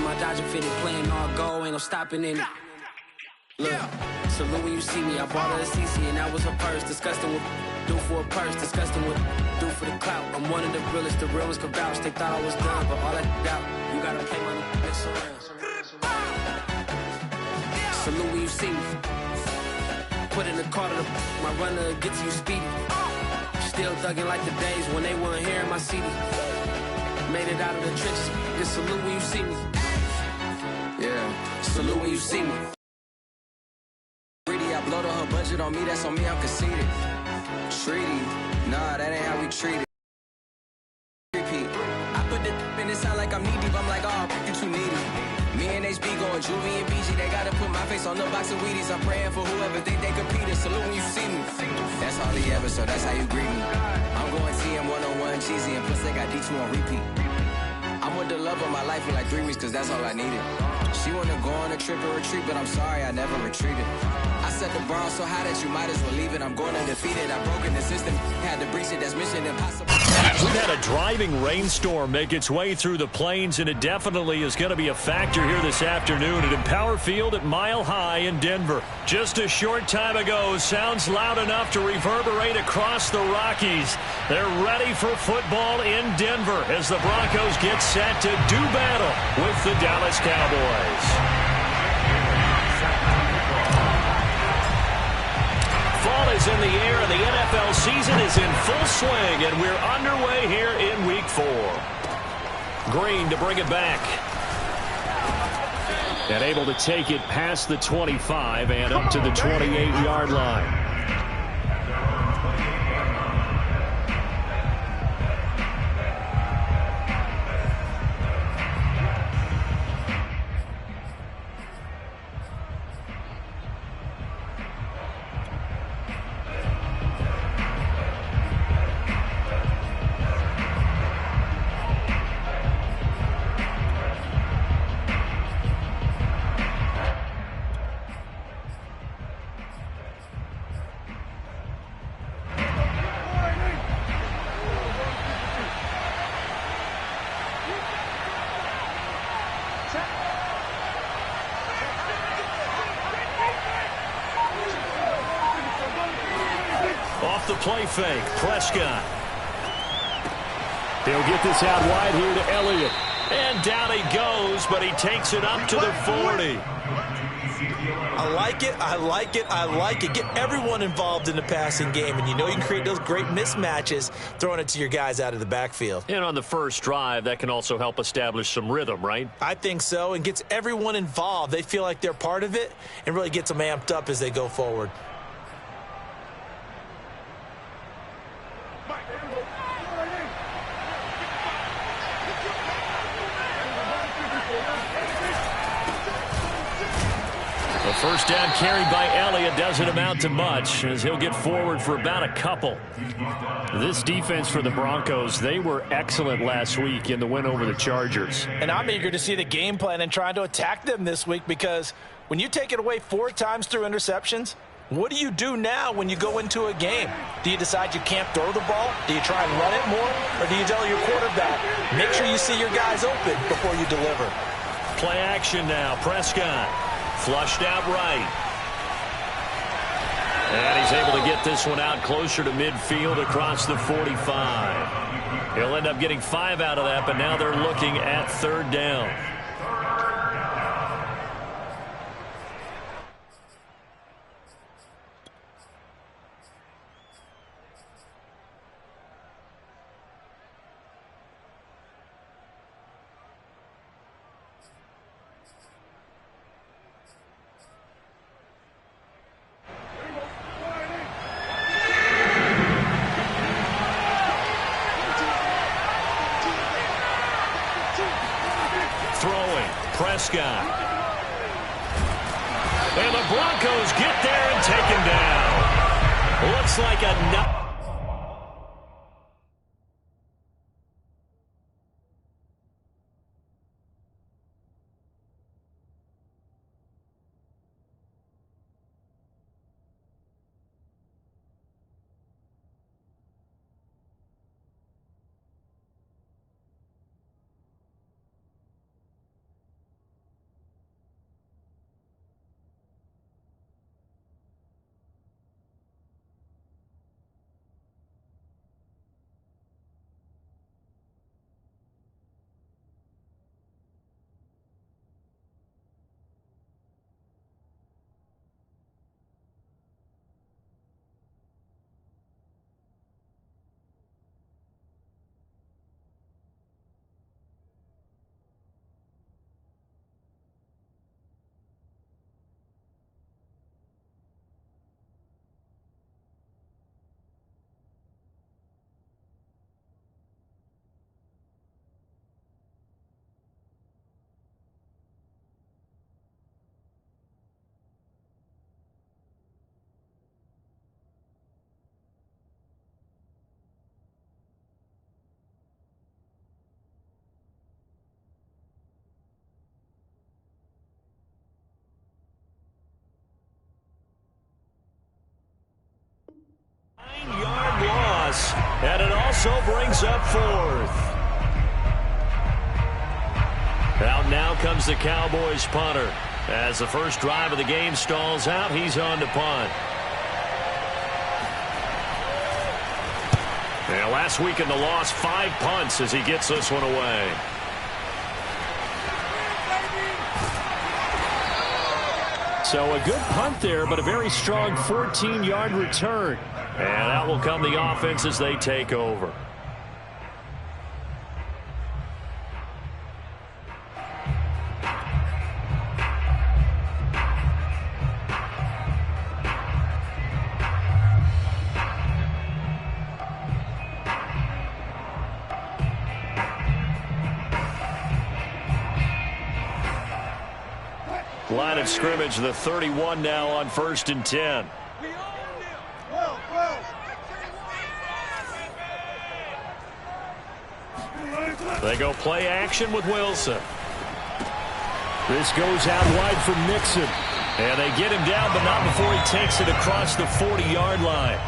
my Dodger fitted, playing all gold, ain't no stopping in it. Look, salute when you see me. I bought her a CC and that was her purse. Disgusting with do for a purse, disgusting with do for the clout. I'm one of the realest, the real ones can vouch. They thought I was done, but all that out. You gotta play my next around. Salute when you see me. Put in the car to my runner, get to you speedy. Still thugging like the days when they weren't here in my city. Made it out of the trenches. Just salute when you see me. Yeah, salute when you see me. I blow to her budget on me, that's on me, I'm conceited. Treaty, nah, that ain't how we treat it. Repeat, I put the in it sound like I'm knee deep, I'm like, oh, you too needy. Me and HB going Juvie and BG, they gotta put my face on the box of Wheaties. I'm praying for whoever think they competed. Salute when you see me. That's all he ever, so that's how you greet me. I'm going TM 101 cheesy, and plus they got D2 on repeat. I'm with the love of my life for like 3 weeks, cause that's all I needed. She wanna go on a trip or retreat, but I'm sorry, I never retreated. I set the bar so high that you might as well leave it. I'm going undefeated, I've broken the system. Had to breach it, that's mission impossible. We've had a driving rainstorm make its way through the plains, and it definitely is going to be a factor here this afternoon at Empower Field at Mile High in Denver. Just a short time ago, sounds loud enough to reverberate across the Rockies. They're ready for football in Denver as the Broncos get set to do battle with the Dallas Cowboys. Fall is in the air, and the NFL season is in full swing, and we're underway here in Week 4. Green to bring it back. And able to take it past the 25 and up to the 28-yard line. Off the play fake, Prescott. He'll get this out wide here to Elliott. And down he goes, but he takes it up to the 40. I like it, I like it, I like it. Get everyone involved in the passing game, and you know you can create those great mismatches throwing it to your guys out of the backfield. And on the first drive, that can also help establish some rhythm, right? I think so, and gets everyone involved. They feel like they're part of it and really gets them amped up as they go forward. First down carried by Elliott doesn't amount to much as he'll get forward for about a couple. This defense for the Broncos, they were excellent last week in the win over the Chargers. And I'm eager to see the game plan and trying to attack them this week, because when you take it away 4 times through interceptions, what do you do now when you go into a game? Do you decide you can't throw the ball? Do you try and run it more? Or do you tell your quarterback, make sure you see your guys open before you deliver? Play action now. Prescott. Flushed out right. And he's able to get this one out closer to midfield across the 45. He'll end up getting 5 out of that, but now they're looking at 3rd down. Prescott. And the Broncos get there and take him down. Looks like a... loss, and it also brings up 4th. Out now comes the Cowboys punter. As the first drive of the game stalls out, he's on to punt. And last week in the loss, 5 punts as he gets this one away. So a good punt there, but a very strong 14-yard return. And out will come the offense as they take over. Line of scrimmage, the 31 now on 1st and 10. They go play action with Wilson. This goes out wide for Mixon. And they get him down, but not before he takes it across the 40-yard line.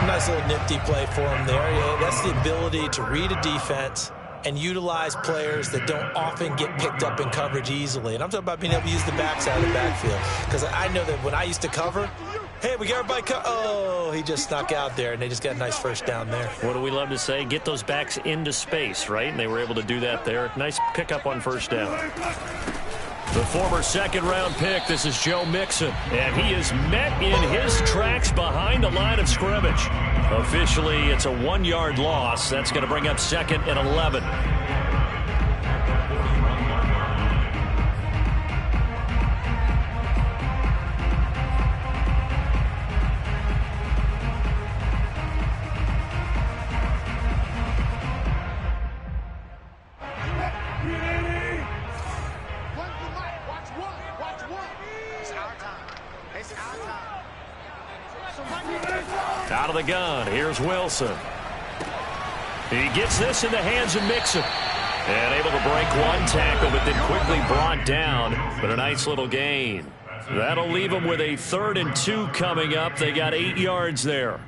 Nice little nifty play for him there. Yeah, that's the ability to read a defense and utilize players that don't often get picked up in coverage easily. And I'm talking about being able to use the backside of the backfield. Because I know that when I used to cover, hey, we got everybody oh, he just snuck out there, and they just got a nice first down there. What do we love to say? Get those backs into space, right? And they were able to do that there. Nice pickup on first down. The former second-round pick, this is Joe Mixon. And he is met in his tracks behind the line of scrimmage. Officially, it's a 1-yard loss. That's going to bring up 2nd and 11. Out of the gun, here's Wilson. He gets this in the hands of Mixon. And able to break one tackle, but then quickly brought down. But a nice little gain. That'll leave them with a 3rd and 2 coming up. They got 8 yards there.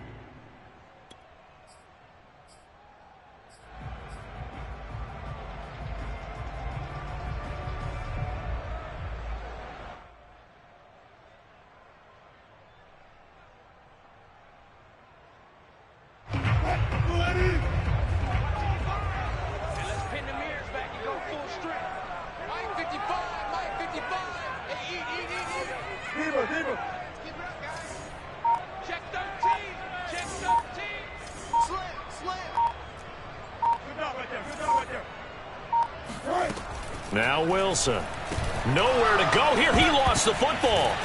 Now Wilson. Nowhere to go here. He lost the football.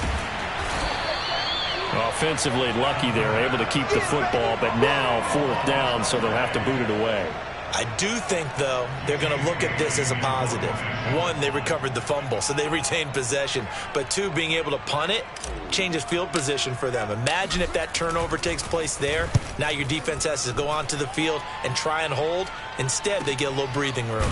Offensively lucky there, able to keep the football, but now 4th down, so they'll have to boot it away. I do think, though, they're going to look at this as a positive. 1, they recovered the fumble, so they retained possession. But 2, being able to punt it changes field position for them. Imagine if that turnover takes place there. Now your defense has to go onto the field and try and hold. Instead, they get a little breathing room.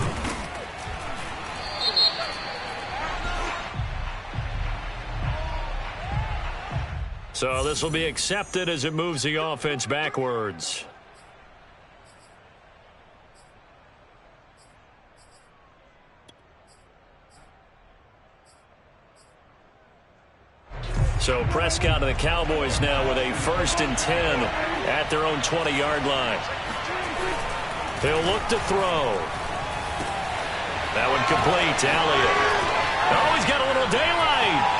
So this will be accepted as it moves the offense backwards. So Prescott and the Cowboys now with a 1st and 10 at their own 20-yard line. He'll look to throw. That one complete to Elliott. Oh, he's got a little daylight.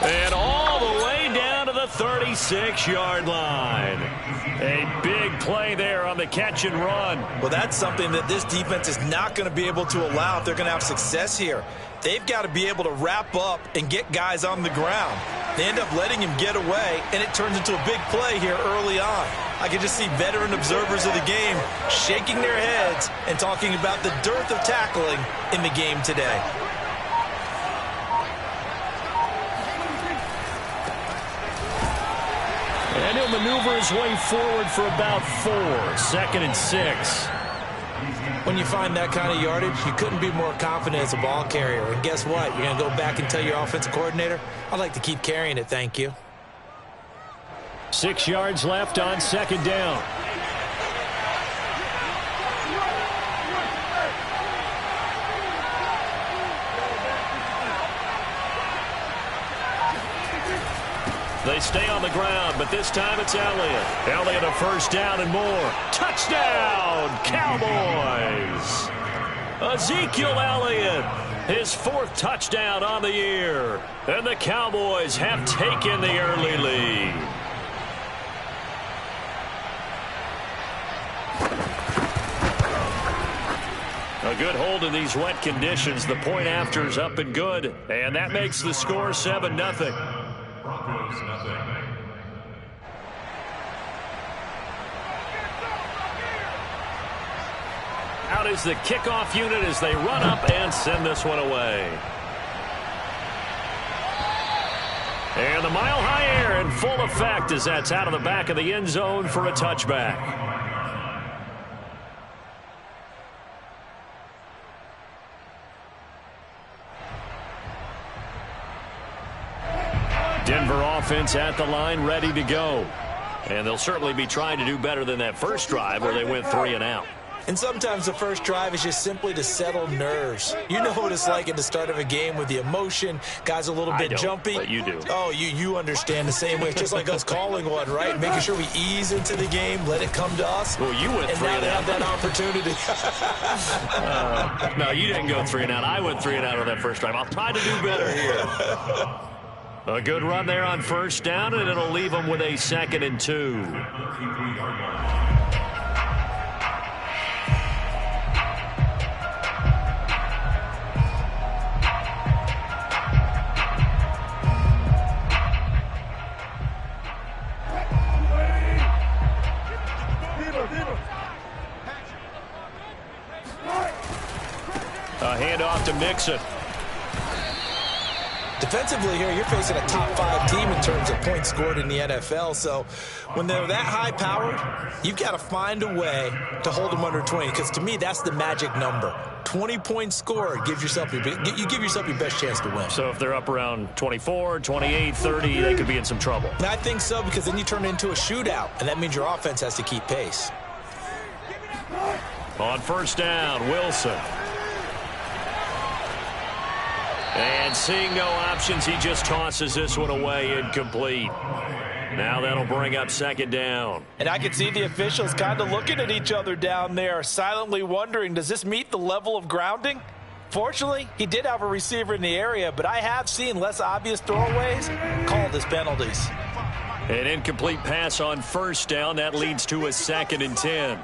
And all the way down to the 36-yard line. A big play there on the catch and run. Well, that's something that this defense is not going to be able to allow if they're going to have success here. They've got to be able to wrap up and get guys on the ground. They end up letting him get away, and it turns into a big play here early on. I can just see veteran observers of the game shaking their heads and talking about the dearth of tackling in the game today. And he'll maneuver his way forward for about 4. 2nd and 6. When you find that kind of yardage, you couldn't be more confident as a ball carrier. And guess what? You're going to go back and tell your offensive coordinator, I'd like to keep carrying it, thank you. 6 yards left on second down. They stay on the ground, but this time it's Elliott. Elliott a first down and more. Touchdown, Cowboys! Ezekiel Elliott, his 4th touchdown on the year. And the Cowboys have taken the early lead. A good hold in these wet conditions. The point after is up and good. And that makes the score 7-0. Broncos nothing. Out is the kickoff unit as they run up and send this one away. And the Mile High Air in full effect as that's out of the back of the end zone for a touchback. Denver offense at the line, ready to go. And they'll certainly be trying to do better than that first drive where they went 3 and out. And sometimes the first drive is just simply to settle nerves. You know what it's like at the start of a game with the emotion. Guys a little bit jumpy. But you do. Oh, you understand the same way. It's just like us calling one, right? Making sure we ease into the game, let it come to us. Well, you went 3 and out. And now they have that opportunity. No, you didn't go 3 and out. I went 3 and out on that first drive. I'll try to do better here. A good run there on first down, and it'll leave them with a 2nd and 2. A handoff to Mixon. Defensively here, you're facing a top 5 team in terms of points scored in the NFL. So when they're that high-powered, you've got to find a way to hold them under 20. Because to me, that's the magic number. 20 points scored gives yourself you give yourself your best chance to win. So if they're up around 24, 28, 30, they could be in some trouble. And I think so, because then you turn it into a shootout, and that means your offense has to keep pace. On first down, Wilson. And seeing no options, he just tosses this one away, incomplete. Now that'll bring up 2nd down. And I can see the officials kind of looking at each other down there, silently wondering, does this meet the level of grounding? Fortunately, he did have a receiver in the area, but I have seen less obvious throwaways called as penalties. An incomplete pass on first down. That leads to a 2nd and 10.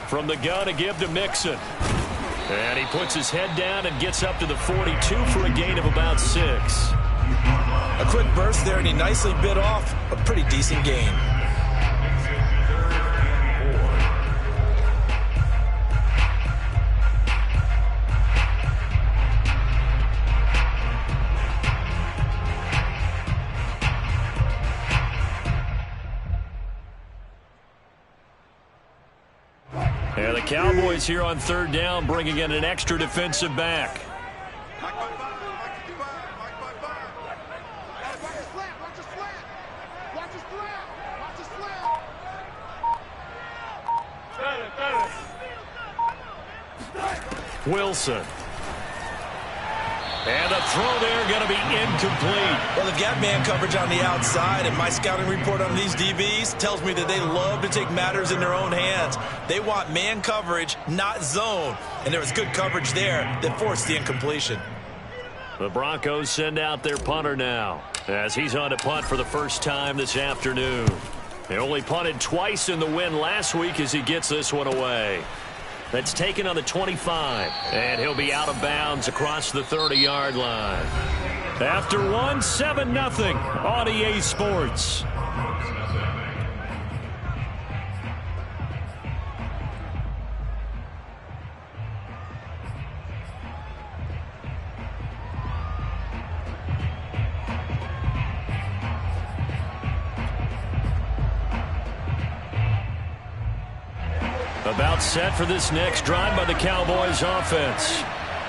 From the gun, a give to Mixon. And he puts his head down and gets up to the 42 for a gain of about 6. A quick burst there, and he nicely bit off a pretty decent gain. And the Cowboys here on 3rd down, bringing in an extra defensive back. Wilson. And the throw there going to be incomplete. Well, they've got man coverage on the outside, and my scouting report on these DBs tells me that they love to take matters in their own hands. They want man coverage, not zone. And there was good coverage there that forced the incompletion. The Broncos send out their punter now, as he's on to punt for the first time this afternoon. They only punted twice in the win last week as he gets this one away. That's taken on the 25, and he'll be out of bounds across the 30-yard line. After 7-0 on EA Sports. About set for this next drive by the Cowboys offense.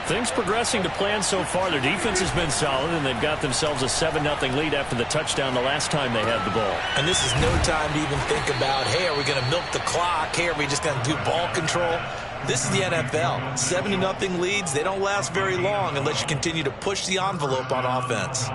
Things progressing to plan so far. Their defense has been solid, and they've got themselves a 7-0 lead after the touchdown the last time they had the ball. And this is no time to even think about, hey, are we going to milk the clock? Hey, are we just going to do ball control? This is the NFL. 7-0 leads, they don't last very long unless you continue to push the envelope on offense.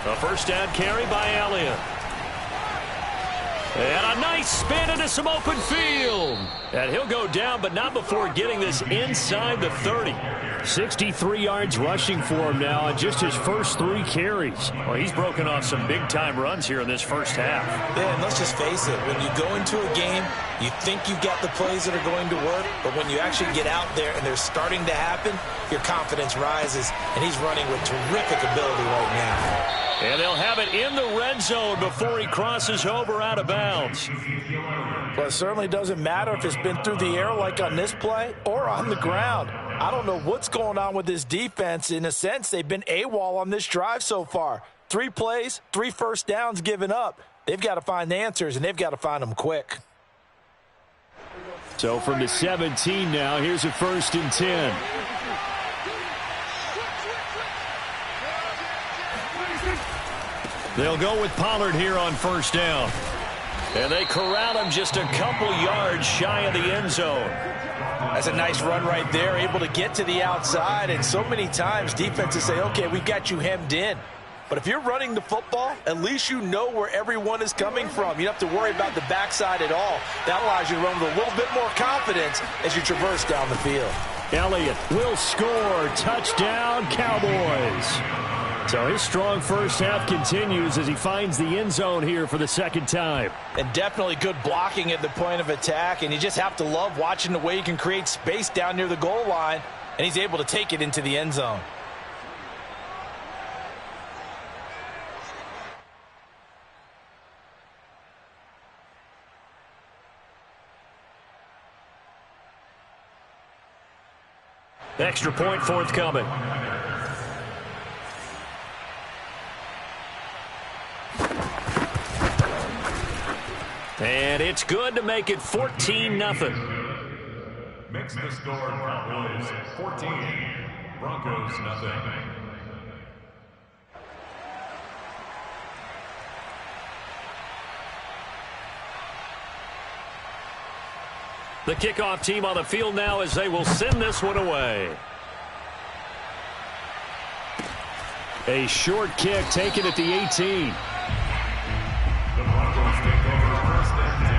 A first down carry by Elliott. And a nice spin into some open field. And he'll go down, but not before getting this inside the 30. 63 yards rushing for him now on just his first 3 carries. Well, he's broken off some big-time runs here in this first half. Yeah, and let's just face it. When you go into a game, you think you've got the plays that are going to work, but when you actually get out there and they're starting to happen, your confidence rises, and he's running with terrific ability right now. And they'll have it in the red zone before he crosses over out of bounds. Well, it certainly doesn't matter if it's been through the air like on this play or on the ground. I don't know what's going on with this defense. In a sense, they've been AWOL on this drive so far. 3 plays, 3 first downs given up. They've got to find the answers, and they've got to find them quick. So from the 17 now, here's a 1st and 10. They'll go with Pollard here on first down. And they corral him just a couple yards shy of the end zone. That's a nice run right there, able to get to the outside. And so many times defenses say, okay, we've got you hemmed in. But if you're running the football, at least you know where everyone is coming from. You don't have to worry about the backside at all. That allows you to run with a little bit more confidence as you traverse down the field. Elliott will score. Touchdown, Cowboys. So his strong first half continues as he finds the end zone here for the 2nd time. And definitely good blocking at the point of attack. And you just have to love watching the way he can create space down near the goal line. And he's able to take it into the end zone. Extra point forthcoming. And it's good to make it 14-0. Makes the score Cowboys 14, Broncos nothing. The kickoff team on the field now as they will send this one away. A short kick taken at the 18. The Broncos take over first and 10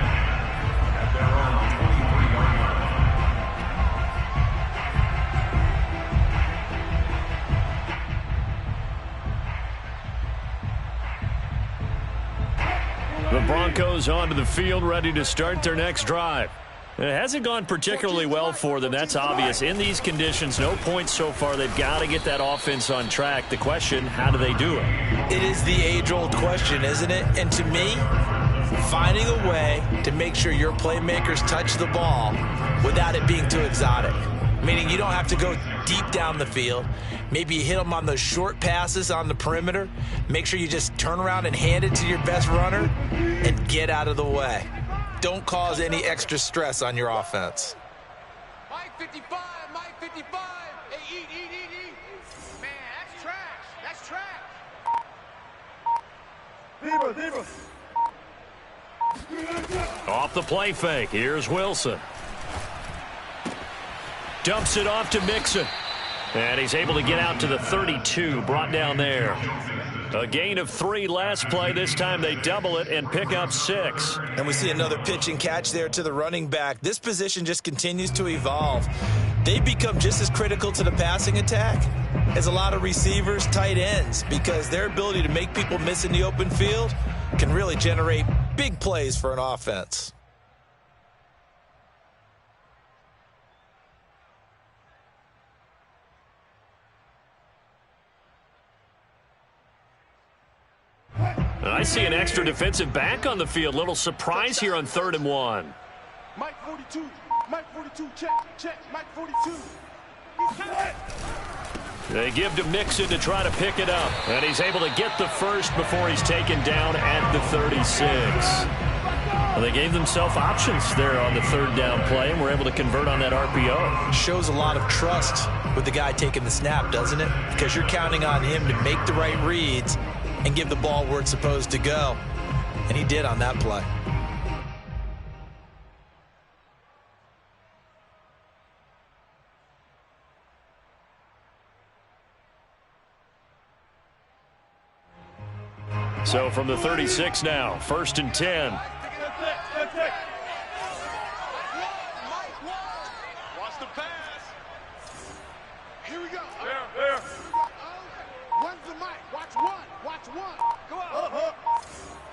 at their own 23-yard line. The Broncos onto the field, ready to start their next drive. It hasn't gone particularly well for them. That's obvious. In these conditions, no points so far. They've got to get that offense on track. The question, how do they do it? It is the age-old question, isn't it? And to me, finding a way to make sure your playmakers touch the ball without it being too exotic. Meaning you don't have to go deep down the field. Maybe you hit them on those short passes on the perimeter. Make sure you just turn around and hand it to your best runner and get out of the way. Don't cause any extra stress on your offense. Mike 55, Mike 55. Hey, eat. Man, that's trash. That's trash. Off the play fake. Here's Wilson. Dumps it off to Mixon. And he's able to get out to the 32, brought down there. A gain of 3 last play. This time they double it and pick up 6. And we see another pitch and catch there to the running back. This position just continues to evolve. They become just as critical to the passing attack as a lot of receivers, tight ends, because their ability to make people miss in the open field can really generate big plays for an offense. And I see an extra defensive back on the field. Little surprise here on 3rd and 1. Mike 42. Mike 42. Check. Mike 42. They give to Mixon to try to pick it up. And he's able to get the first before he's taken down at the 36. Well, they gave themselves options there on the 3rd down play, and were able to convert on that RPO. Shows a lot of trust with the guy taking the snap, doesn't it? Because you're counting on him to make the right reads and give the ball where it's supposed to go. And he did on that play. So from the 36 now, 1st and 10. Watch the pass. Here we go. One's the mic. Watch one. Go on.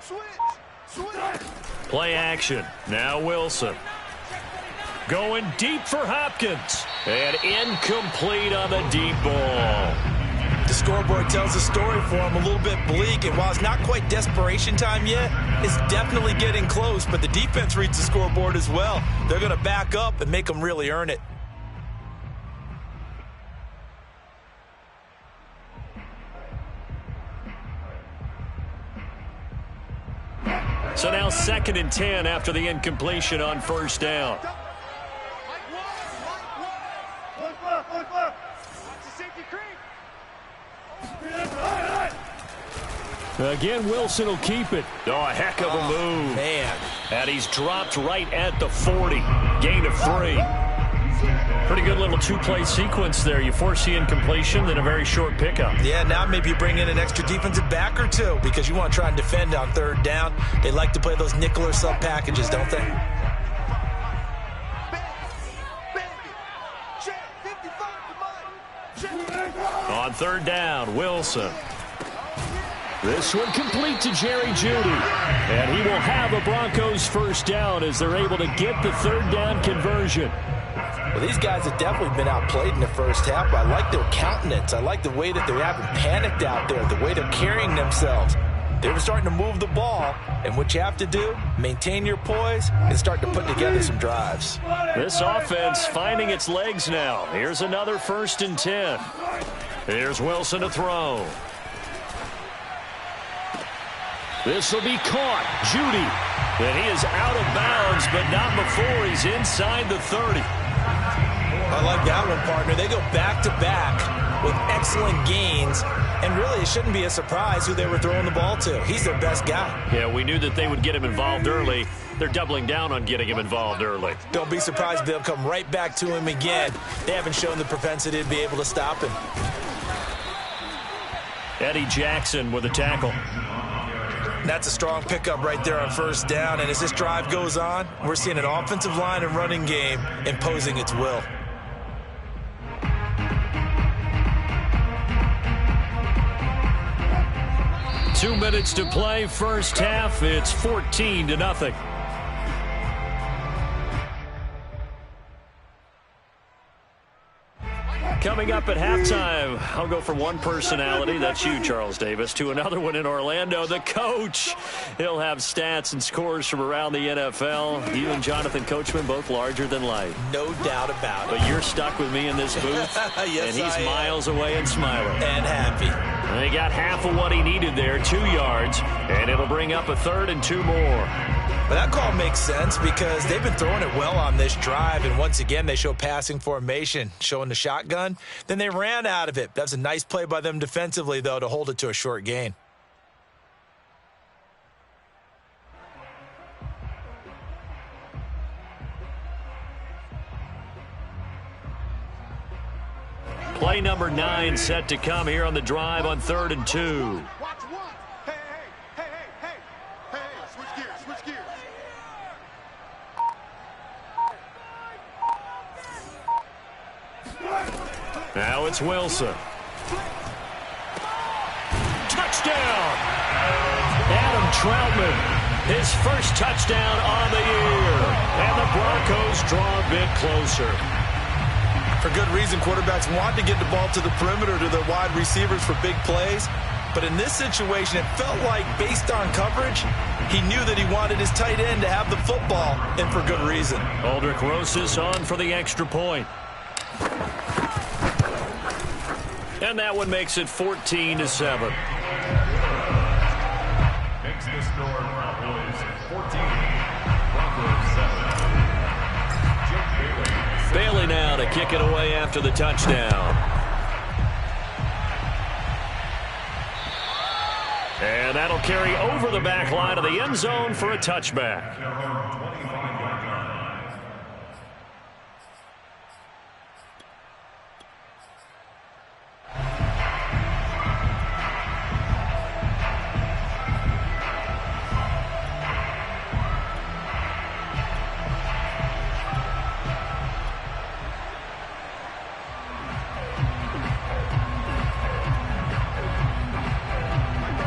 Switch. Play action. Now Wilson. Going deep for Hopkins. And incomplete on the deep ball. The scoreboard tells the story for him, a little bit bleak, and while it's not quite desperation time yet, it's definitely getting close, but the defense reads the scoreboard as well. They're going to back up and make them really earn it. So now 2nd and 10 after the incompletion on 1st down. Again, Wilson will keep it. Oh, a heck of a move. Man. And he's dropped right at the 40. Gain of 3. Pretty good little 2-play sequence there. You force the incompletion, then a very short pickup. Yeah, now maybe you bring in an extra defensive back or two because you want to try and defend on 3rd down. They like to play those nickel or sub packages, don't they? On 3rd down, Wilson. This one complete to Jerry Jeudy. And he will have a Broncos 1st down as they're able to get the 3rd down conversion. Well, these guys have definitely been outplayed in the first half, but I like their countenance. I like the way that they haven't panicked out there, the way they're carrying themselves. They were starting to move the ball, and what you have to do, maintain your poise and start to put together some drives. This offense finding its legs now. Here's another 1st and 10. Here's Wilson to throw. This will be caught. Jeudy. And he is out of bounds, but not before he's inside the 30. I like that one, partner. They go back-to-back with excellent gains, and really it shouldn't be a surprise who they were throwing the ball to. He's their best guy. Yeah, we knew that they would get him involved early. They're doubling down on getting him involved early. Don't be surprised if they'll come right back to him again. They haven't shown the propensity to be able to stop him. Eddie Jackson with a tackle. That's a strong pickup right there on 1st down, and as this drive goes on, we're seeing an offensive line and running game imposing its will. Two minutes to play, first half. It's 14-0. Coming up at halftime, I'll go from one personality, that's you, Charles Davis, to another one in Orlando, the coach. He'll have stats and scores from around the NFL. You and Jonathan Coachman, both larger than life. No doubt about it. But you're stuck with me in this booth, yes, and he's miles away and smiling. And happy. And he got half of what he needed there, 2 yards, and it'll bring up a 3rd and 2 more. But that call makes sense because they've been throwing it well on this drive, and once again they show passing formation, showing the shotgun. Then they ran out of it. That was a nice play by them defensively, though, to hold it to a short gain. Play number 9 set to come here on the drive on 3rd and 2. Watch one. Hey. Switch gears. Now it's Wilson. Touchdown! Adam Troutman, his first touchdown on the year. And the Broncos draw a bit closer. For good reason, quarterbacks want to get the ball to the perimeter to their wide receivers for big plays. But in this situation, it felt like, based on coverage, he knew that he wanted his tight end to have the football, and for good reason. Aldrich Rosas on for the extra point. And that one makes it 14-7. Makes the score Cowboys 14, Broncos 7. Bailey now to kick it away after the touchdown. And that'll carry over the back line of the end zone for a touchback.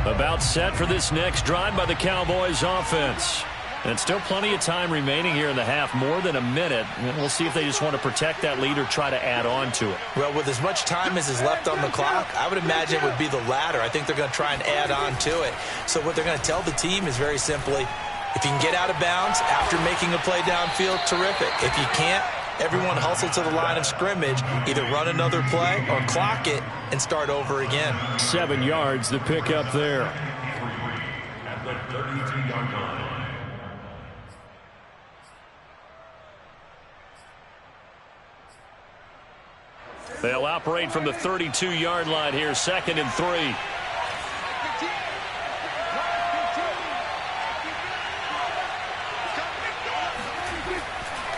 About set for this next drive by the Cowboys offense. And still plenty of time remaining here in the half, more than a minute. And we'll see if they just want to protect that lead or try to add on to it. Well, with as much time as is left on the clock, I would imagine it would be the latter. I think they're going to try and add on to it. So what they're going to tell the team is very simply, if you can get out of bounds after making a play downfield, terrific. If you can't, everyone hustle to the line of scrimmage, either run another play or clock it and start over again. 7 yards to pick up there. At the 32-yard line. They'll operate from the 32-yard line here, 2nd and 3.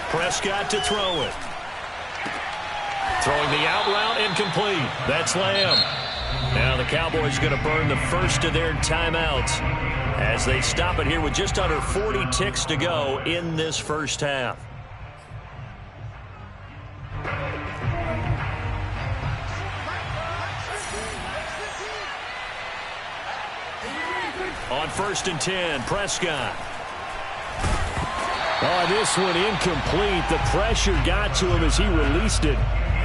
Prescott to throw it. Throwing the out route, incomplete. That's Lamb. Now the Cowboys going to burn the first of their timeouts as they stop it here with just under 40 ticks to go in this first half. On 1st and 10, Prescott. Oh, this one incomplete. The pressure got to him as he released it.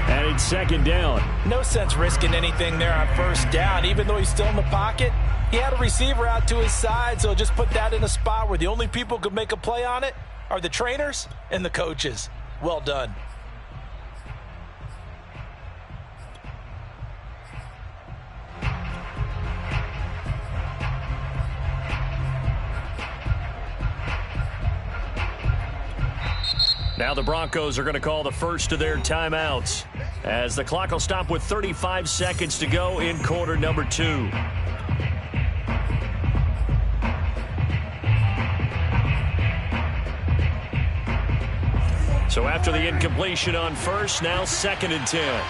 And it's 2nd down. No sense risking anything there on 1st down. Even though he's still in the pocket, he had a receiver out to his side, so just put that in a spot where the only people who could make a play on it are the trainers and the coaches. Well done. Now the Broncos are going to call the first of their timeouts as the clock will stop with 35 seconds to go in quarter number 2. So after the incompletion on 1st, now 2nd and 10.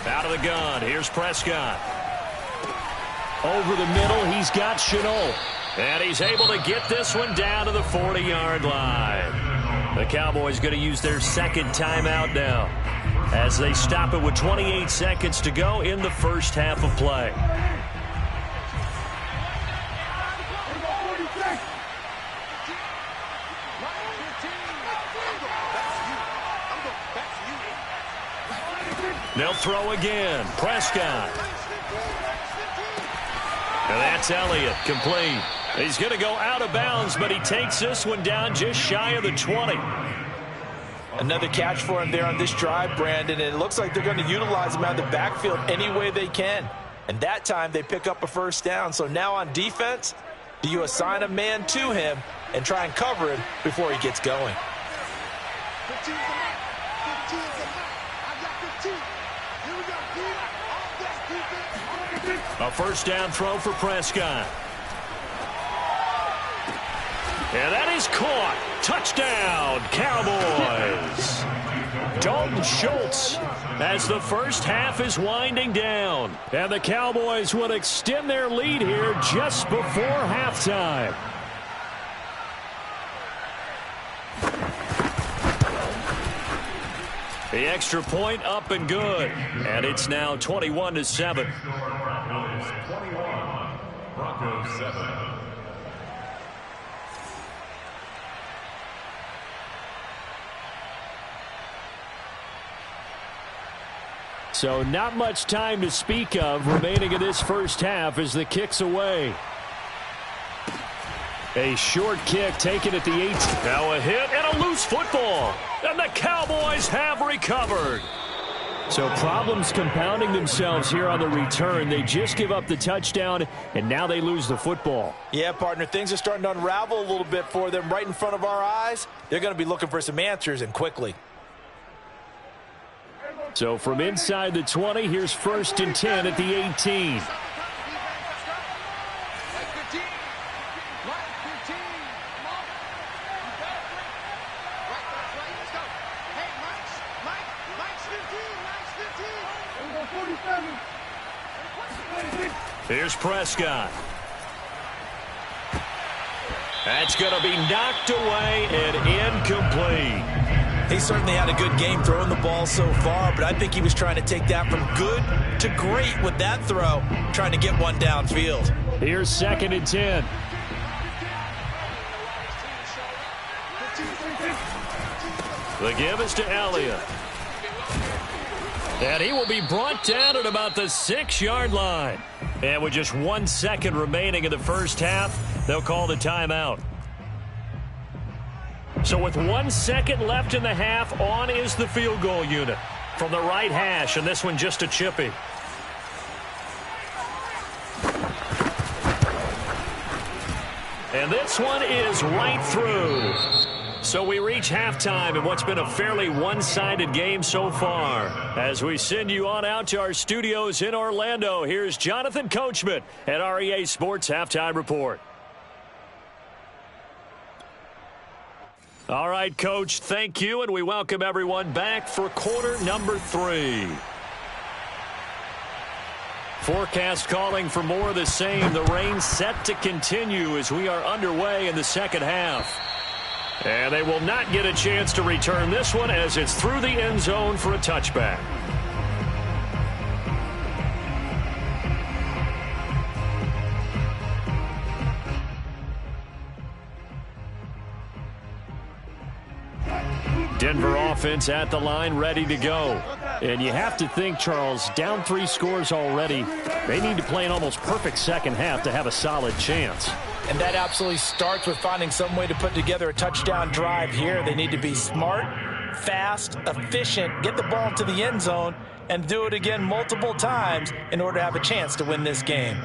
Out of the gun, here's Prescott. Over the middle, he's got Shenault. And he's able to get this one down to the 40-yard line. The Cowboys going to use their 2nd timeout now as they stop it with 28 seconds to go in the first half of play. They'll throw again. Prescott. And that's Elliott, complete. He's going to go out of bounds, but he takes this one down just shy of the 20. Another catch for him there on this drive, Brandon, and it looks like they're going to utilize him out of the backfield any way they can. And that time they pick up a 1st down. So now on defense, do you assign a man to him and try and cover him before he gets going? A 1st down throw for Prescott. And that is caught. Touchdown, Cowboys. Dalton Schultz as the first half is winding down. And the Cowboys will extend their lead here just before halftime. The extra point up and good. And it's now 21-7. Broncos 21, Broncos 7. So not much time to speak of remaining in this first half as the kick's away. A short kick taken at the 8. Now a hit and a loose football. And the Cowboys have recovered. So problems compounding themselves here on the return. They just give up the touchdown, and now they lose the football. Yeah, partner, things are starting to unravel a little bit for them right in front of our eyes. They're going to be looking for some answers, and quickly. So from inside the 20, here's 1st and 10 at the 18. Here's Prescott. That's going to be knocked away and incomplete. He certainly had a good game throwing the ball so far, but I think he was trying to take that from good to great with that throw, trying to get one downfield. Here's 2nd and 10. The give is to Elliott. And he will be brought down at about the 6-yard line. And with just 1 second remaining in the first half, they'll call the timeout. So with 1 second left in the half, on is the field goal unit from the right hash, and this one just a chippy. And this one is right through. So we reach halftime in what's been a fairly one-sided game so far. As we send you on out to our studios in Orlando, here's Jonathan Coachman at REA Sports Halftime Report. All right, Coach, thank you, and we welcome everyone back for quarter number 3. Forecast calling for more of the same. The rain set to continue as we are underway in the second half. And they will not get a chance to return this one as it's through the end zone for a touchback. Denver offense at the line, ready to go. And you have to think, Charles, down 3 scores already. They need to play an almost perfect second half to have a solid chance. And that absolutely starts with finding some way to put together a touchdown drive here. They need to be smart, fast, efficient, get the ball to the end zone, and do it again multiple times in order to have a chance to win this game.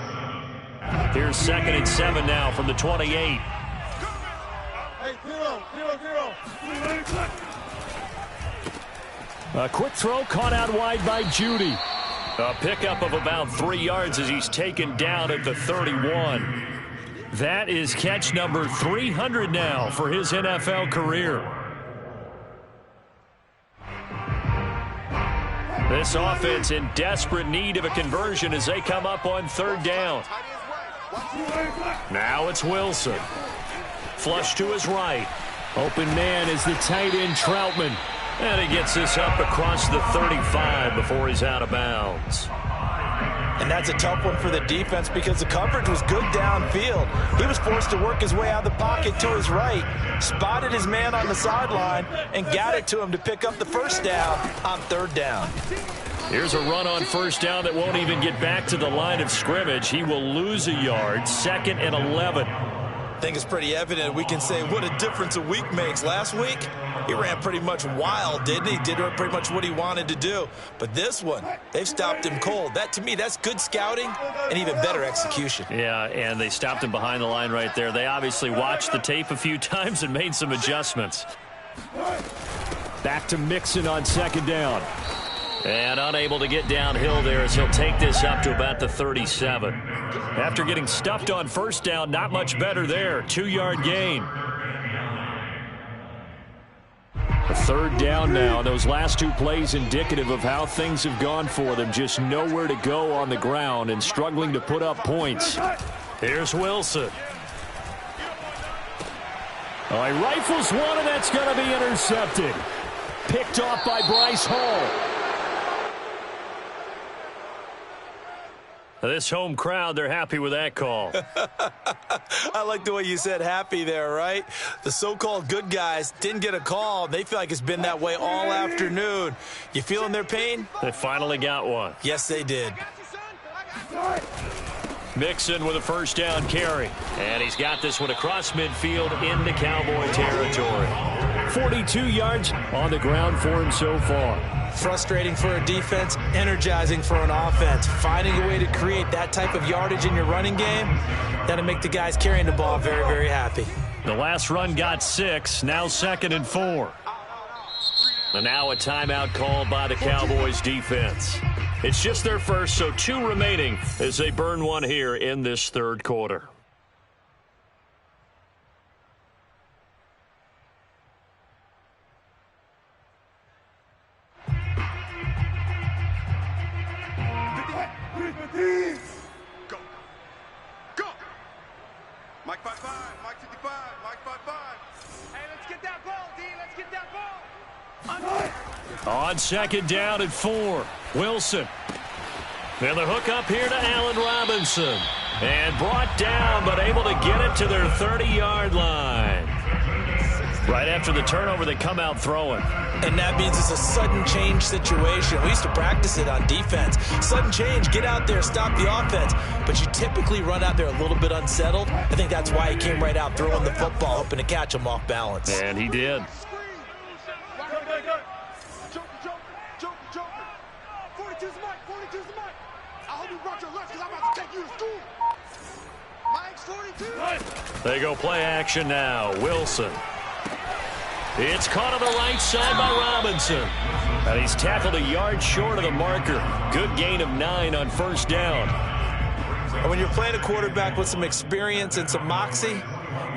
Here's 2nd and 7 now from the 28. Hey, 0. A quick throw caught out wide by Judy. A pickup of about 3 yards as he's taken down at the 31. That is catch number 300 now for his NFL career. This offense in desperate need of a conversion as they come up on 3rd down. Now it's Wilson. Flush to his right. Open man is the tight end Troutman. And he gets this up across the 35 before he's out of bounds. And that's a tough one for the defense because the coverage was good downfield. He was forced to work his way out of the pocket to his right, spotted his man on the sideline, and got it to him to pick up the first down on 3rd down. Here's a run on 1st down that won't even get back to the line of scrimmage. He will lose a yard, 2nd and 11. I think it's pretty evident we can say what a difference a week makes. Last week, he ran pretty much wild, didn't he? Did pretty much what he wanted to do. But this one, they've stopped him cold. That, to me, that's good scouting and even better execution. Yeah, and they stopped him behind the line right there. They obviously watched the tape a few times and made some adjustments. Back to Mixon on 2nd down. And unable to get downhill there as he'll take this up to about the 37. After getting stuffed on 1st down, not much better there. 2-yard gain. A 3rd down now. Those last 2 plays indicative of how things have gone for them. Just nowhere to go on the ground and struggling to put up points. Here's Wilson. Oh, he rifles one, and that's going to be intercepted. Picked off by Bryce Hall. This home crowd, they're happy with that call. I like the way you said happy there, right? The so-called good guys didn't get a call. They feel like it's been that way all afternoon. You feeling their pain? They finally got one. Yes, they did. Mixon with a first down carry. And he's got this one across midfield into Cowboy territory. 42 yards on the ground for him so far. Frustrating for a defense, energizing for an offense. Finding a way to create that type of yardage in your running game, that'll make the guys carrying the ball very, very happy. The last run got 6, now 2nd and 4. And now a timeout called by the Cowboys defense. It's just their first, so 2 remaining as they burn one here in this third quarter. Go. Go. Mike 5-5. Mike 55. Mike 5-5. Hey, let's get that ball, D. Let's get that ball. On 2nd down and 4. Wilson. And the hook up here to Allen Robinson. And brought down, but able to get it to their 30-yard line. Right after the turnover, they come out throwing. And that means it's a sudden change situation. We used to practice it on defense. Sudden change, get out there, stop the offense. But you typically run out there a little bit unsettled. I think that's why he came right out throwing the football, hoping to catch him off balance. And he did. Joker. 42's Mike. 42's Mike. I hope you brought your lunch because I'm about to take you to school. Mike's 42. They go play action now. Wilson. It's caught on the right side by Robinson. And he's tackled a yard short of the marker. Good gain of 9 on first down. And when you're playing a quarterback with some experience and some moxie,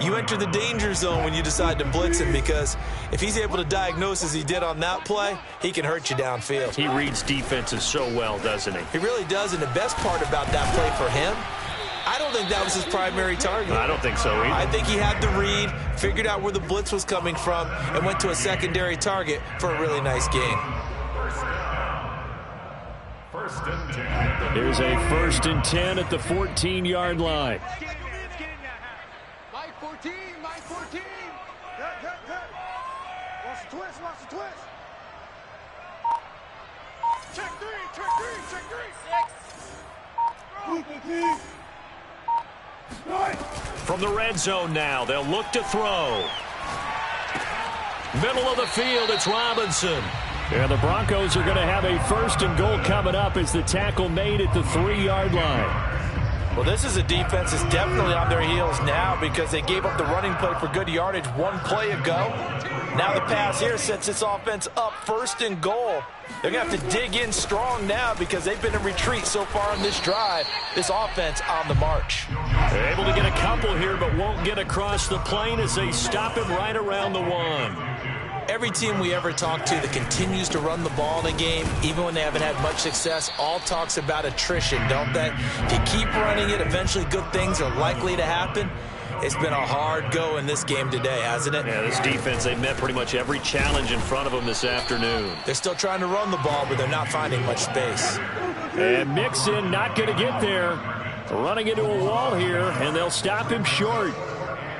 you enter the danger zone when you decide to blitz him, because if he's able to diagnose as he did on that play, he can hurt you downfield. He reads defenses so well, doesn't he? He really does, and the best part about that play for him, I don't think that was his primary target. I don't think so either. I think he had the read, figured out where the blitz was coming from, and went to a secondary target for a really nice gain. First and 10. Here's a 1st and 10 at the 14-yard line. Mike 14. Mike 14. Watch the twist. Watch the twist. Check 3. Check 3. 6. From the red zone now, they'll look to throw. Middle of the field, it's Robinson. And the Broncos are going to have a 1st and goal coming up as the tackle made at the 3-yard line. Well, this is a defense that's definitely on their heels now because they gave up the running play for good yardage one play ago. Now the pass here sets this offense up 1st and goal. They're going to have to dig in strong now because they've been in retreat so far on this drive. This offense on the march. They're able to get a couple here, but won't get across the plane as they stop him right around the 1. Every team we ever talk to that continues to run the ball in a game, even when they haven't had much success, all talks about attrition, don't they? If you keep running it, eventually good things are likely to happen. It's been a hard go in this game today, hasn't it? Yeah, this defense, they've met pretty much every challenge in front of them this afternoon. They're still trying to run the ball, but they're not finding much space. And Mixon not going to get there. Running into a wall here, and they'll stop him short.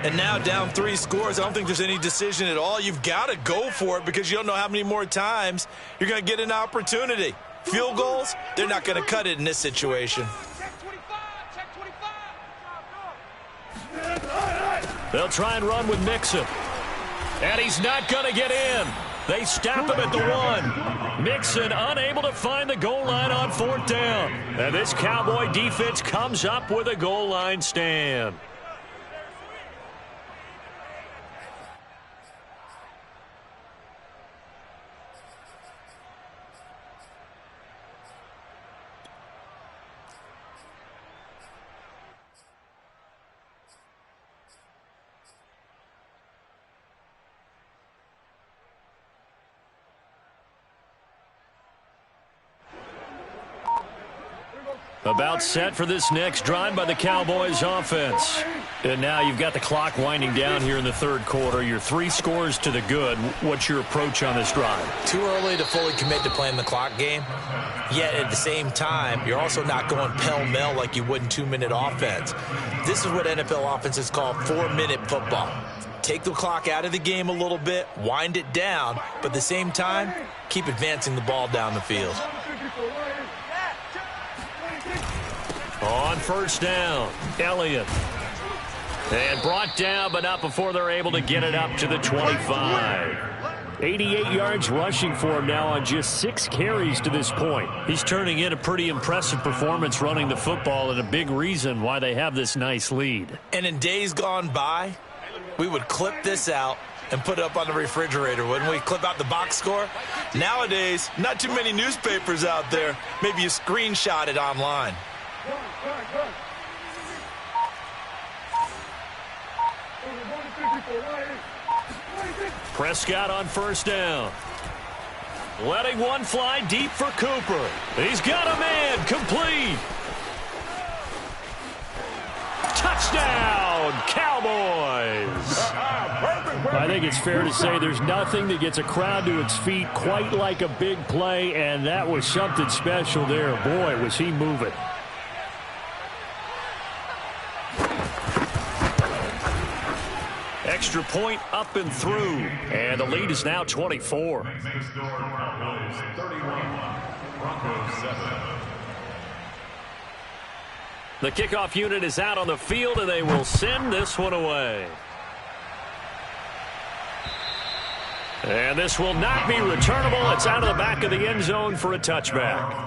And now down 3 scores. I don't think there's any decision at all. You've got to go for it because you don't know how many more times you're going to get an opportunity. Field goals, they're not going to cut it in this situation. They'll try and run with Mixon. And he's not going to get in. They stop him at the 1. Mixon unable to find the goal line on 4th down. And this Cowboy defense comes up with a goal line stand. About set for this next drive by the Cowboys offense. And now you've got the clock winding down here in the third quarter. You're 3 scores to the good. What's your approach on this drive? Too early to fully commit to playing the clock game. Yet at the same time, you're also not going pell-mell like you would in 2-minute offense. This is what NFL offenses call 4-minute football. Take the clock out of the game a little bit, wind it down, but at the same time, keep advancing the ball down the field. On first down, Elliott. And brought down, but not before they're able to get it up to the 25. 88 yards rushing for him now on just 6 carries to this point. He's turning in a pretty impressive performance running the football, and a big reason why they have this nice lead. And in days gone by, we would clip this out and put it up on the refrigerator, wouldn't we? Clip out the box score. Nowadays, not too many newspapers out there. Maybe you screenshot it online. Prescott on first down. Letting one fly deep for Cooper. He's got a man. Complete. Touchdown, Cowboys. I think it's fair to say there's nothing that gets a crowd to its feet quite like a big play, and that was something special there. Boy, was he moving. Extra point up and through, and the lead is now 24. The kickoff unit is out on the field, and they will send this one away. And this will not be returnable. It's out of the back of the end zone for a touchback.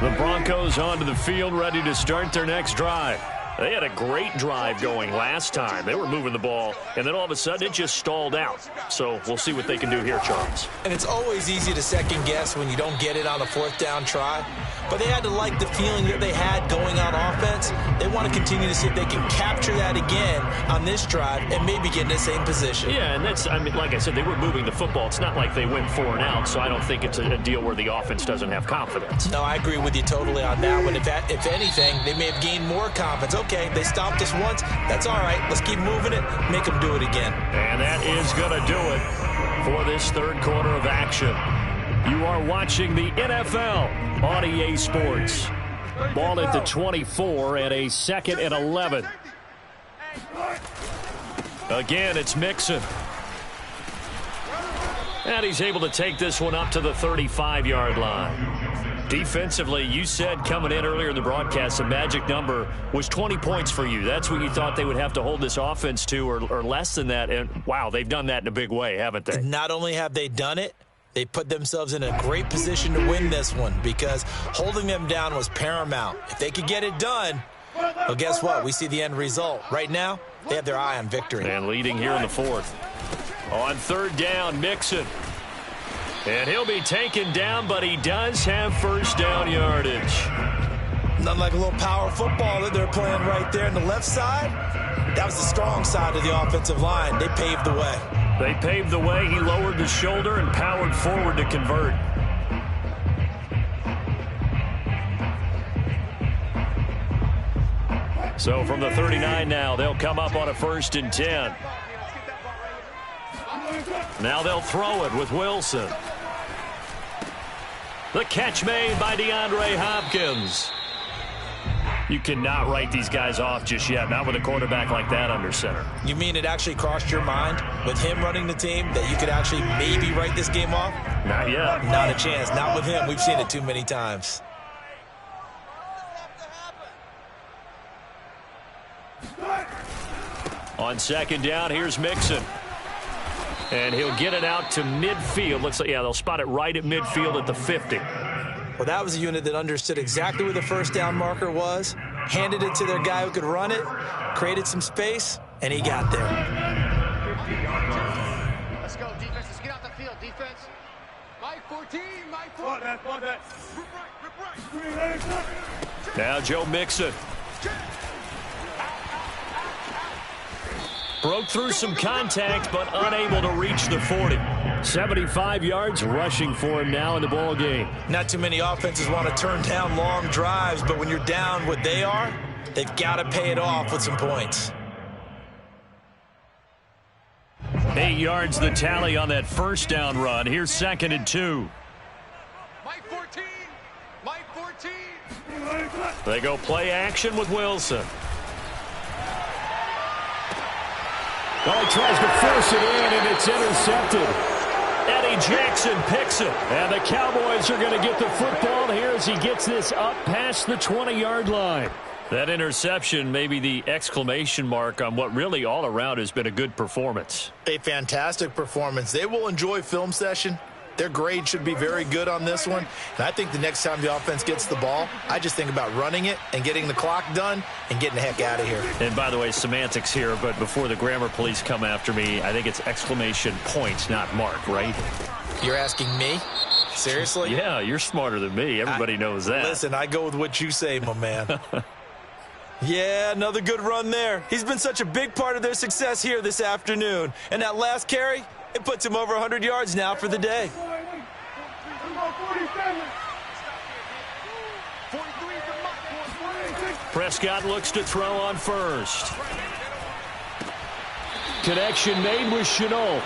The Broncos onto the field, ready to start their next drive. They had a great drive going last time. They were moving the ball, and then all of a sudden it just stalled out. So we'll see what they can do here, Charles. And it's always easy to second guess when you don't get it on a 4th down try. But they had to like the feeling that they had going on offense. They want to continue to see if they can capture that again on this drive and maybe get in the same position. Yeah, and that's, I mean, like I said, they were moving the football. It's not like they went 4 and out, so I don't think it's a deal where the offense doesn't have confidence. No, I agree with you totally on that one. If anything, they may have gained more confidence. Okay, they stopped us once. That's all right. Let's keep moving it. Make them do it again. And that is going to do it for this third quarter of action. You are watching the NFL on EA Sports. Ball at the 24 and a 2nd and 11. Again, it's Mixon. And he's able to take this one up to the 35-yard line. Defensively, you said coming in earlier in the broadcast, the magic number was 20 points for you. That's what you thought they would have to hold this offense to, or less than that. And, wow, they've done that in a big way, haven't they? Not only have they done it, they put themselves in a great position to win this one because holding them down was paramount. If they could get it done, well, guess what? We see the end result. Right now, they have their eye on victory. And leading here in the 4th. On 3rd down, Mixon. And he'll be taken down, but he does have first down yardage. Nothing like a little power football that they're playing right there on the left side. That was the strong side of the offensive line. They paved the way. They paved the way. He lowered the shoulder and powered forward to convert. So from the 39 now, they'll come up on a 1st and 10. Now they'll throw it with Wilson. The catch made by DeAndre Hopkins. You cannot write these guys off just yet, not with a quarterback like that under center. You mean it actually crossed your mind with him running the team that you could actually maybe write this game off? Not yet. Not a chance. Not with him. We've seen it too many times. On 2nd down, here's Mixon. And he'll get it out to midfield. Looks like, yeah, they'll spot it right at midfield at the 50. Well, that was a unit that understood exactly where the first down marker was, handed it to their guy who could run it, created some space, and he got there. Let's go, defense. Let's get out the field, defense. Mike 14, Mike 14. Now Joe Mixon. broke through some contact, but unable to reach the 40. 75 yards rushing for him now in the ball game. Not too many offenses want to turn down long drives, but when you're down what they are, they've got to pay it off with some points. 8 yards the tally on that first down run. Here's 2nd and 2. Mike 14. Mike 14. They go play action with Wilson. Well, he tries to force it in, and it's intercepted. Eddie Jackson picks it. And the Cowboys are going to get the football here as he gets this up past the 20-yard line. That interception may be the exclamation mark on what really all around has been a good performance. A fantastic performance. They will enjoy film session. Their grade should be very good on this one. And I think the next time the offense gets the ball, I just think about running it and getting the clock done and getting the heck out of here. And by the way, semantics here, but before the grammar police come after me, I think it's exclamation point, not mark, right? You're asking me? Seriously? Yeah, you're smarter than me. Everybody knows that. Listen, I go with what you say, my man. Yeah, another good run there. He's been such a big part of their success here this afternoon. And that last carry, it puts him over 100 yards now for the day. Prescott looks to throw on first. Connection made with Chenault.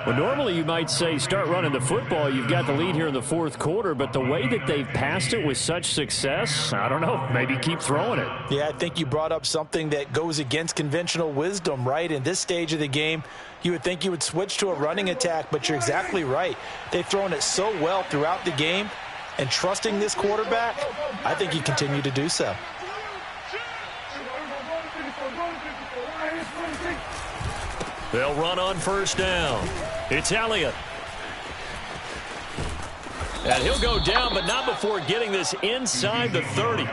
Well, normally you might say start running the football. You've got the lead here in the fourth quarter, but the way that they've passed it with such success, I don't know, maybe keep throwing it. Yeah, I think you brought up something that goes against conventional wisdom, right? In this stage of the game, you would think you would switch to a running attack, but you're exactly right. They've thrown it so well throughout the game, and trusting this quarterback, I think you continue to do so. They'll run on first down. It's Elliott. And he'll go down, but not before getting this inside the 30.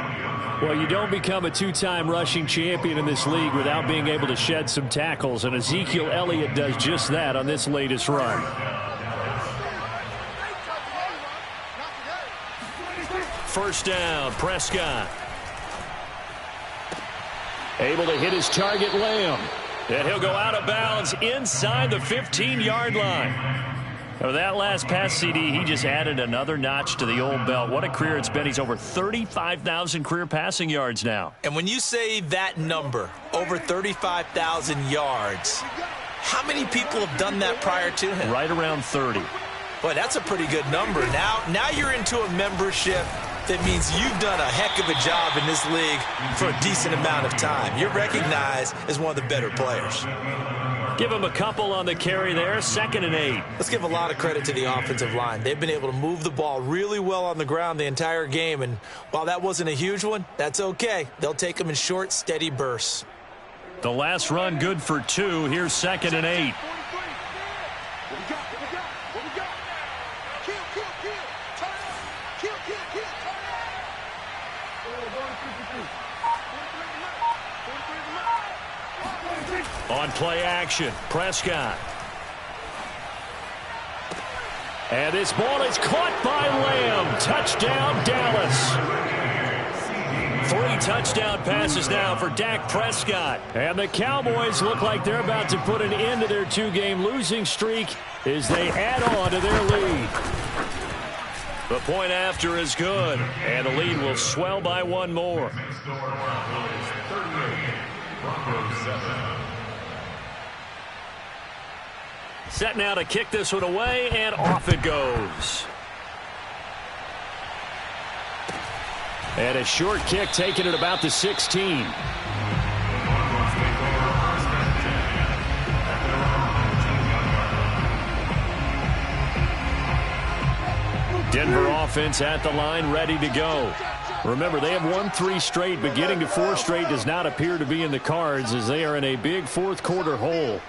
Well, you don't become a two-time rushing champion in this league without being able to shed some tackles, and Ezekiel Elliott does just that on this latest run. First down, Prescott. Able to hit his target, Lamb. And he'll go out of bounds inside the 15-yard line. Over that last pass CD, he just added another notch to the old belt. What a career it's been. He's over 35,000 career passing yards now. And when you say that number, over 35,000 yards, how many people have done that prior to him? Right around 30. Boy, that's a pretty good number. Now you're into a membership that means you've done a heck of a job in this league for a decent amount of time. You're recognized as one of the better players. Give him a couple on the carry there, 2nd and 8. Let's give a lot of credit to the offensive line. They've been able to move the ball really well on the ground the entire game, and while that wasn't a huge one, that's okay. They'll take them in short, steady bursts. The last run good for 2. Here's 2nd and 8. On play action, Prescott. And this ball is caught by Lamb. Touchdown, Dallas. 3 touchdown passes now for Dak Prescott. And the Cowboys look like they're about to put an end to their 2-game losing streak as they add on to their lead. The point after is good, and the lead will swell by 1 more. Set now to kick this one away, and off it goes. And a short kick taken at about the 16. Denver offense at the line, ready to go. Remember, they have won 3 straight, but getting to 4 straight does not appear to be in the cards as they are in a big fourth quarter hole.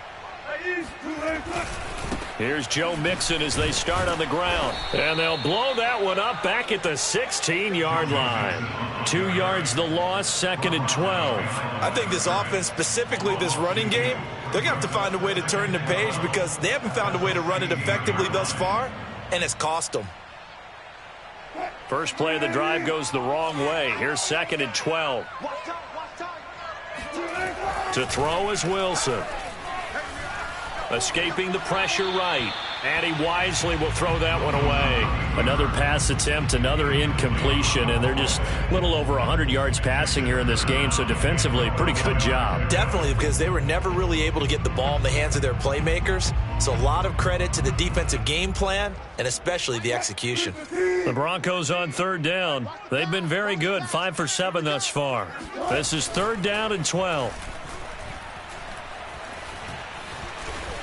Here's Joe Mixon as they start on the ground. And they'll blow that one up back at the 16-yard line. 2 yards the loss, 2nd and 12. I think this offense, specifically this running game, they're going to have to find a way to turn the page because they haven't found a way to run it effectively thus far, and it's cost them. First play of the drive goes the wrong way. Here's 2nd and 12. To throw is Wilson. Escaping the pressure right. And he wisely will throw that one away. Another pass attempt, another incompletion, and they're just a little over 100 yards passing here in this game, so defensively, pretty good job. Definitely, because they were never really able to get the ball in the hands of their playmakers, so a lot of credit to the defensive game plan and especially the execution. The Broncos on third down. They've been very good, 5 for 7 thus far. This is 3rd down and 12.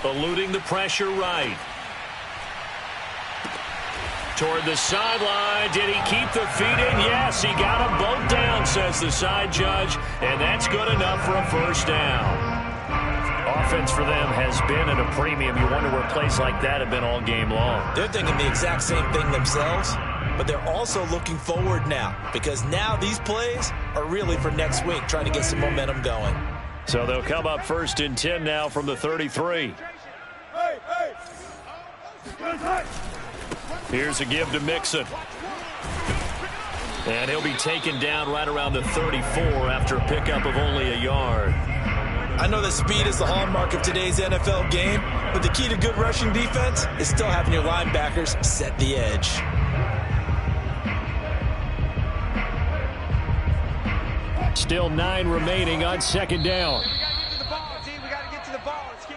Eluding the pressure right. Toward the sideline. Did he keep the feet in? Yes, he got them both down, says the side judge, and that's good enough for a 1st down. Offense for them has been at a premium. You wonder where plays like that have been all game long. They're thinking the exact same thing themselves, but they're also looking forward now because now these plays are really for next week, trying to get some momentum going. So they'll come up 1st and 10 now from the 33. Here's a give to Mixon. And he'll be taken down right around the 34 after a pickup of only a yard. I know that speed is the hallmark of today's NFL game, but the key to good rushing defense is still having your linebackers set the edge. Still 9 remaining on 2nd down. We got to get to the ball, G. We got to get to the ball. Let's keep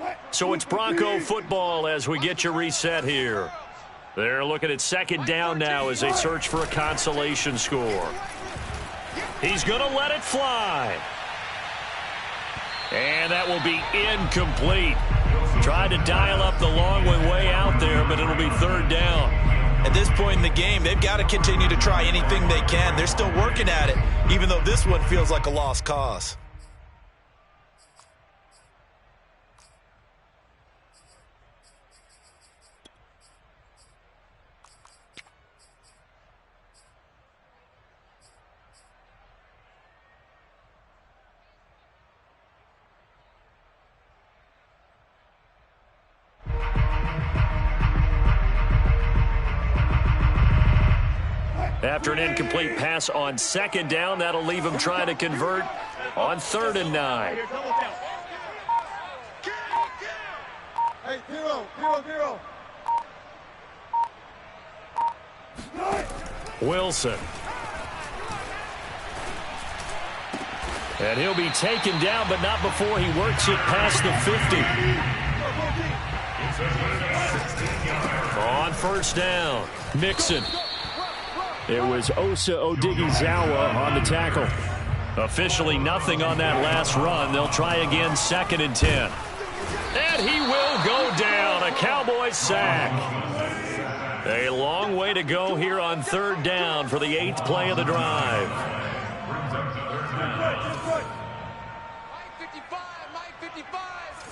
moving. So it's Bronco football as we get you reset here. They're looking at 2nd down now as they search for a consolation score. He's going to let it fly. And that will be incomplete. Tried to dial up the long way out there, but it'll be 3rd down. At this point in the game, they've got to continue to try anything they can. They're still working at it, even though this one feels like a lost cause. After an incomplete pass on 2nd down, that'll leave him trying to convert on 3rd and 9. Hey, zero. Wilson. And he'll be taken down, but not before he works it past the 50. On 1st down, Mixon. It was Osa Odighizuwa on the tackle. Officially nothing on that last run. They'll try again 2nd and 10. And he will go down. A Cowboys sack. A long way to go here on 3rd down for the 8th play of the drive. Mike 55.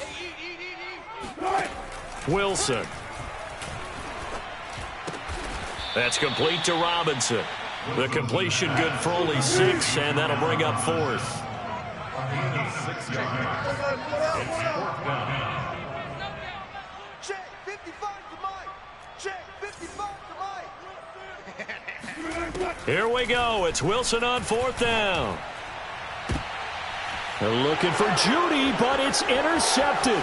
Hey, eat. Wilson. That's complete to Robinson. The completion good for only 6, and that'll bring up 4th. Check 55 to Mike. Check 55 to Mike. Here we go. It's Wilson on 4th down. They're looking for Judy, but it's intercepted.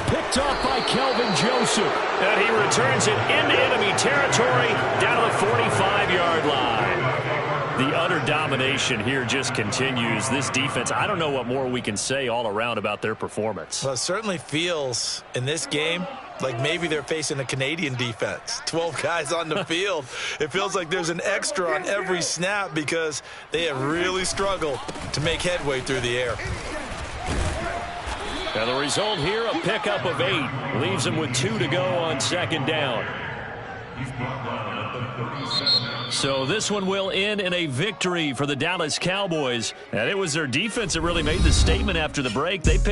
Picked off by Kelvin Joseph. And he returns it into enemy territory down to the 45-yard line. The utter domination here just continues. This defense, I don't know what more we can say all around about their performance. Well, it certainly feels in this game like maybe they're facing a Canadian defense. 12 guys on the field. It feels like there's an extra on every snap because they have really struggled to make headway through the air. Now the result here, a pickup of 8. Leaves them with 2 to go on 2nd down. So this one will end in a victory for the Dallas Cowboys. And it was their defense that really made the statement after the break. They pitched